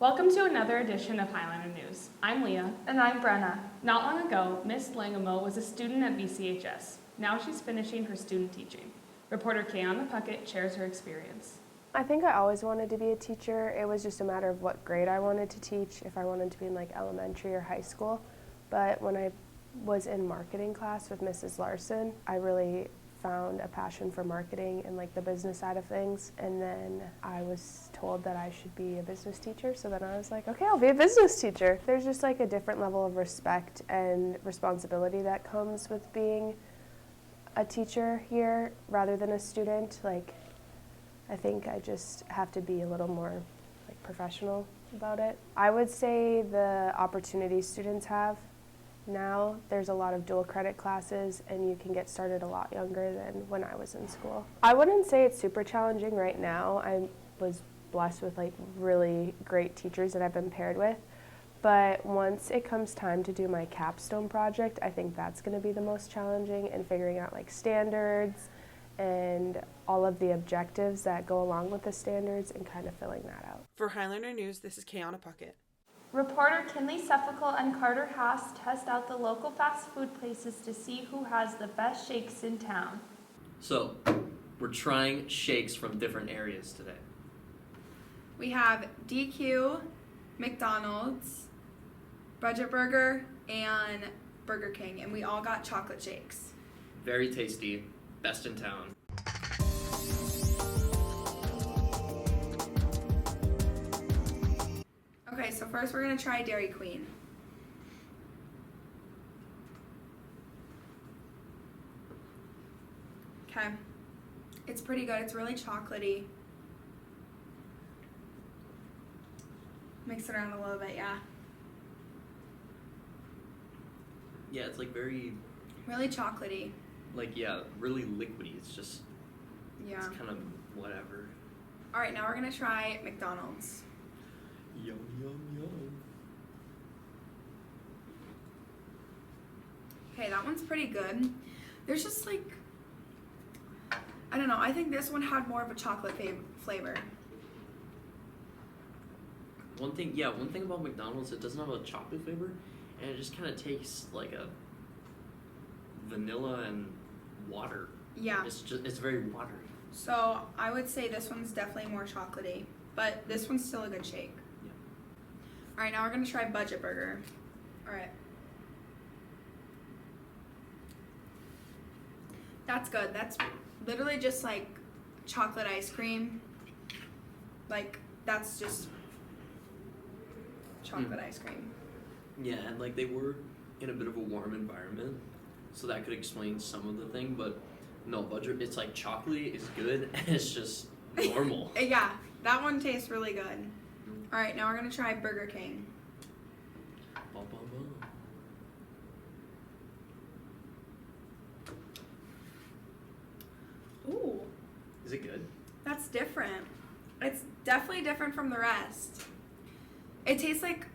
Welcome to another edition of Highlander News. I'm Leah. And I'm Brenna. Not long ago, Miss Langamo was a student at BCHS. Now she's finishing her student teaching. Reporter Kay on the Puckett shares her experience. I think I always wanted to be a teacher. It was just a matter of what grade I wanted to teach, if I wanted to be in like elementary or high school. But when I was in marketing class with Mrs. Larson, I really found a passion for marketing and like the business side of things. And then I was told that I should be a business teacher. So then I was like, okay, I'll be a business teacher. There's just like a different level of respect and responsibility that comes with being a teacher here rather than a student. Like, I think I just have to be a little more like professional about it. I would say the opportunities students have now, there's a lot of dual credit classes and you can get started a lot younger than when I was in school. I wouldn't say it's super challenging right now. I was blessed with like really great teachers that I've been paired with. But once it comes time to do my capstone project, I think that's going to be the most challenging, and figuring out like standards and all of the objectives that go along with the standards and kind of filling that out. For Highlander News, this is Kay on a Puckett. Reporter Kinley Seffical and Carter Haas test out the local fast food places to see who has the best shakes in town. So, we're trying shakes from different areas today. We have DQ, McDonald's, Budget Burger, and Burger King, and we all got chocolate shakes. Very tasty, best in town. Okay, so first we're gonna try Dairy Queen. Okay, it's pretty good. It's really chocolatey. Mix it around a little bit, yeah. Yeah, it's like very, Really chocolatey. like, yeah, really liquidy. It's just, Yeah. it's kind of whatever. All right, now we're gonna try McDonald's. Yum, yum, yum. Okay, that one's pretty good. There's just like, I don't know, I think this one had more of a chocolate flavor. One thing about McDonald's, it doesn't have a chocolate flavor, and it just kind of tastes like a vanilla and water. Yeah. It's very watery. So I would say this one's definitely more chocolatey, but this one's still a good shake. Yeah. All right, now we're gonna try Budget Burger. All right. That's good. That's literally just like chocolate ice cream. Like, that's just chocolate ice cream. Yeah, and like they were in a bit of a warm environment, so that could explain some of the thing, but no, Budget, it's like chocolatey is good, and it's just normal. Yeah, that one tastes really good. All right, now we're gonna try Burger King. Bum, bum, bum. Ooh, Is it good? that's different. It's definitely different from the rest. It tastes like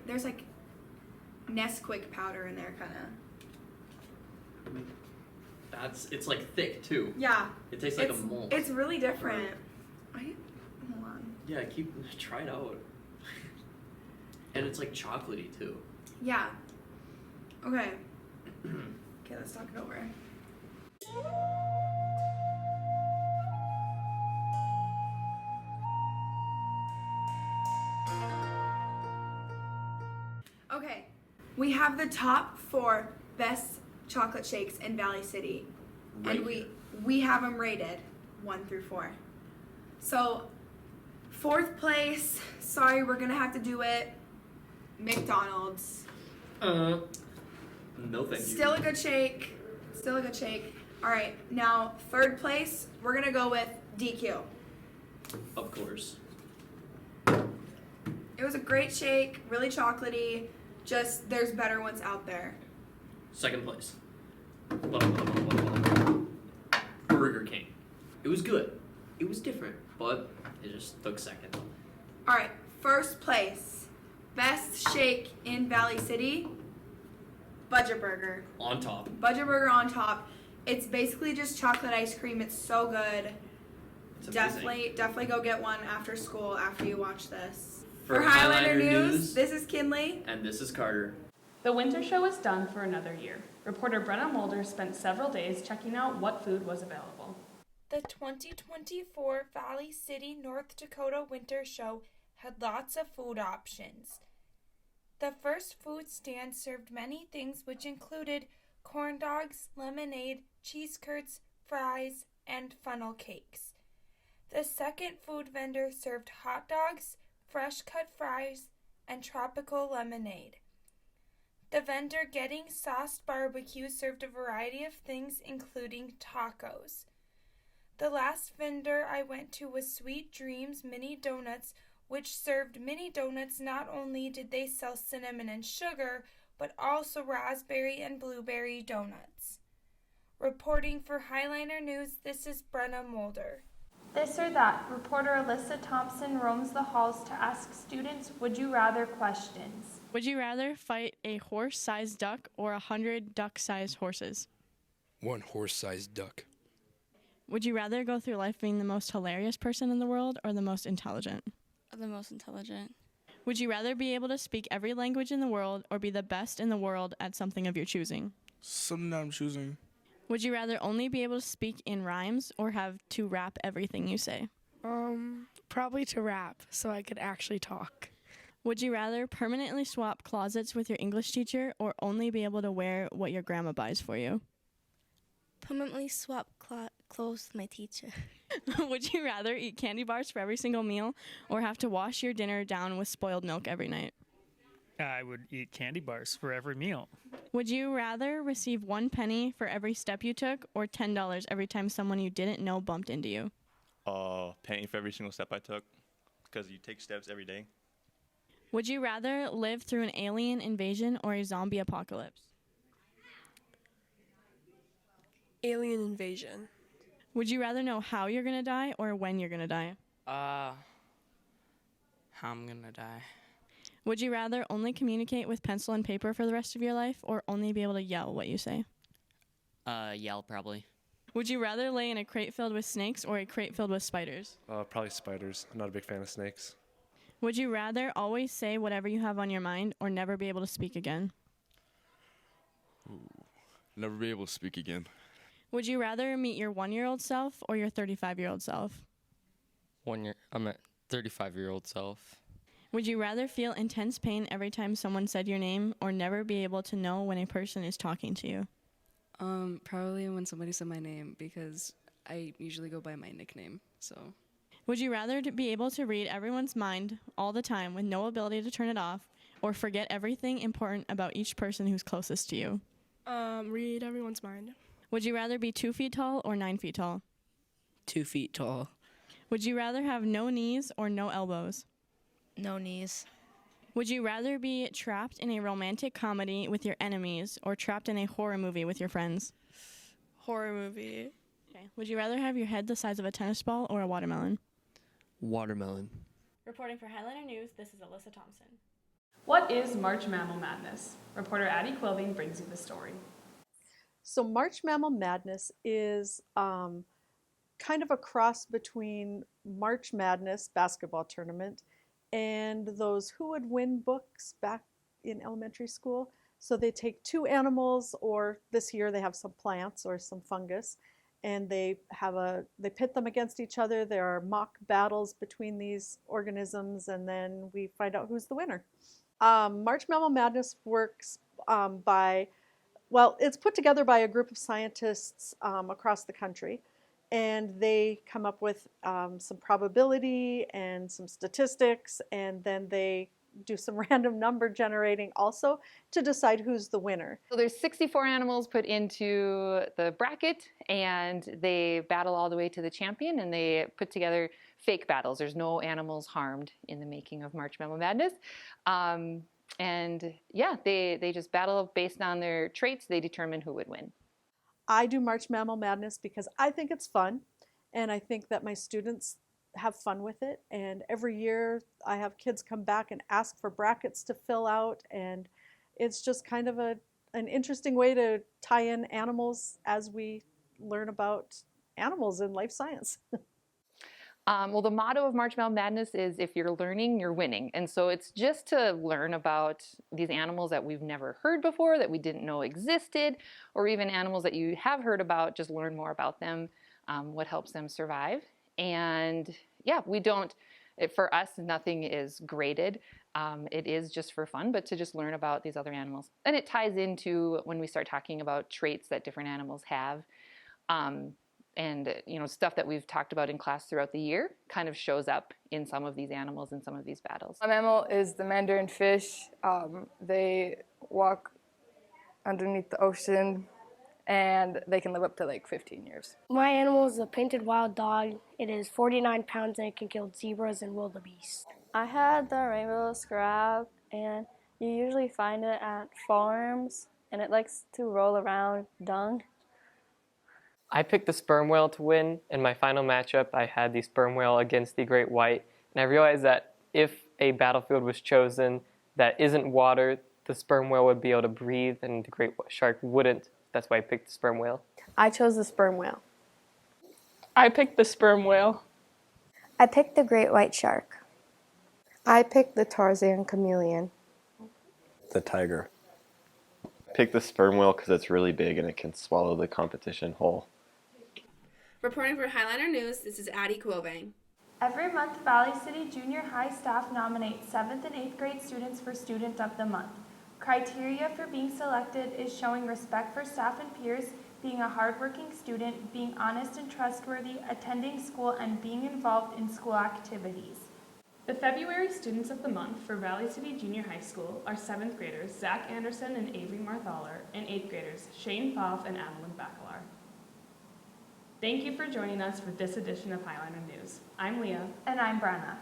there's like Nesquik powder in there, kind of. It's like thick too. Yeah. It tastes like a malt. It's really different. Hold on. Yeah, try it out. And it's like chocolatey too. Yeah. Okay. Okay, let's talk it over. Okay, we have the top 4 best chocolate shakes in Valley City, and we have them rated 1 through 4. So, 4th place. Sorry, we're gonna have to do it. McDonald's. No, thank you. Still a good shake. Still a good shake. All right, now 3rd place. We're gonna go with DQ. Of course. It was a great shake, really chocolatey. Just there's better ones out there. 2nd place. Burger King. It was good. It was different, but it just took 2nd. All right, 1st place. Best shake in Valley City. Budget Burger. On top. Budget Burger on top. It's basically just chocolate ice cream. It's so good. It's amazing. Definitely go get one after school after you watch this. For Highlander News, this is Kinley. And this is Carter. The winter show is done for another year. Reporter Brenna Mulder spent several days checking out what food was available. The 2024 Valley City, North Dakota Winter Show had lots of food options. The first food stand served many things, which included corn dogs, lemonade, cheese curds, fries, and funnel cakes. The second food vendor served hot dogs, fresh cut fries, and tropical lemonade. The vendor getting sauced barbecue served a variety of things, including tacos. The last vendor I went to was Sweet Dreams Mini Donuts, which served mini donuts. Not only did they sell cinnamon and sugar, but also raspberry and blueberry donuts. Reporting for Highlander News, this is Brenna Mulder. This or that, reporter Alyssa Thompson roams the halls to ask students would you rather questions. Would you rather fight a horse-sized duck or 100 duck-sized horses? One horse-sized duck. Would you rather go through life being the most hilarious person in the world or the most intelligent? The most intelligent. Would you rather be able to speak every language in the world or be the best in the world at something of your choosing? Something that I'm choosing. Would you rather only be able to speak in rhymes or have to rap everything you say? Probably to rap so I could actually talk. Would you rather permanently swap closets with your English teacher or only be able to wear what your grandma buys for you? Permanently swap clothes with my teacher. Would you rather eat candy bars for every single meal or have to wash your dinner down with spoiled milk every night? I would eat candy bars for every meal. Would you rather receive 1 penny for every step you took or $10 every time someone you didn't know bumped into you? Penny for every single step I took because you take steps every day. Would you rather live through an alien invasion or a zombie apocalypse? Alien invasion. Would you rather know how you're going to die or when you're going to die? How I'm going to die. Would you rather only communicate with pencil and paper for the rest of your life or only be able to yell what you say? Yell, probably. Would you rather lay in a crate filled with snakes or a crate filled with spiders? Probably spiders. I'm not a big fan of snakes. Would you rather always say whatever you have on your mind or never be able to speak again? Never be able to speak again. Would you rather meet your 1-year-old self or your 35-year-old self? I'm a 35-year-old self. Would you rather feel intense pain every time someone said your name or never be able to know when a person is talking to you? Probably when somebody said my name because I usually go by my nickname, so. Would you rather be able to read everyone's mind all the time with no ability to turn it off or forget everything important about each person who's closest to you? Read everyone's mind. Would you rather be 2 feet tall or 9 feet tall? 2 feet tall. Would you rather have no knees or no elbows? No knees. Would you rather be trapped in a romantic comedy with your enemies or trapped in a horror movie with your friends? Horror movie. Okay. Would you rather have your head the size of a tennis ball or a watermelon? Watermelon. Reporting for Highlander News, this is Alyssa Thompson. What is March Mammal Madness? Reporter Addie Quilving brings you the story. So March Mammal Madness is kind of a cross between March Madness basketball tournament and those Who Would Win books back in elementary school. So they take 2 animals, or this year they have some plants or some fungus, and they pit them against each other. There are mock battles between these organisms, and then we find out who's the winner. March Mammal Madness works it's put together by a group of scientists across the country, and they come up with some probability and some statistics, and then they do some random number generating also to decide who's the winner. So there's 64 animals put into the bracket, and they battle all the way to the champion, and they put together fake battles. There's no animals harmed in the making of March Mammal Madness. And yeah, they just battle based on their traits. They determine who would win. I do March Mammal Madness because I think it's fun, and I think that my students have fun with it. And every year I have kids come back and ask for brackets to fill out, and it's just kind of an interesting way to tie in animals as we learn about animals in life science. Well, the motto of March Mammal Madness is if you're learning, you're winning. And so it's just to learn about these animals that we've never heard before, that we didn't know existed, or even animals that you have heard about, just learn more about them, what helps them survive. And yeah, for us, nothing is graded. It is just for fun, but to just learn about these other animals. And it ties into when we start talking about traits that different animals have. And stuff that we've talked about in class throughout the year kind of shows up in some of these animals and some of these battles. My mammal is the mandarin fish. They walk underneath the ocean, and they can live up to like 15 years. My animal is a painted wild dog. It is 49 pounds and it can kill zebras and wildebeest. I had the rainbow scrap, and you usually find it at farms, and it likes to roll around dung. I picked the sperm whale to win. In my final matchup, I had the sperm whale against the great white, and I realized that if a battlefield was chosen that isn't water, the sperm whale would be able to breathe, and the great shark wouldn't. That's why I picked the sperm whale. I chose the sperm whale. I picked the sperm whale. I picked the great white shark. I picked the Tarzan chameleon. The tiger. Pick the sperm whale because it's really big and it can swallow the competition whole. Reporting for Highliner News, this is Addie Quilvang. Every month, Valley City Junior High staff nominates 7th and 8th grade students for Student of the Month. Criteria for being selected is showing respect for staff and peers, being a hardworking student, being honest and trustworthy, attending school, and being involved in school activities. The February Students of the Month for Valley City Junior High School are 7th graders Zach Anderson and Avery Marthaler, and 8th graders Shane Pfaff and Adeline Bacalar. Thank you for joining us for this edition of Highliner News. I'm Leah. And I'm Brenna.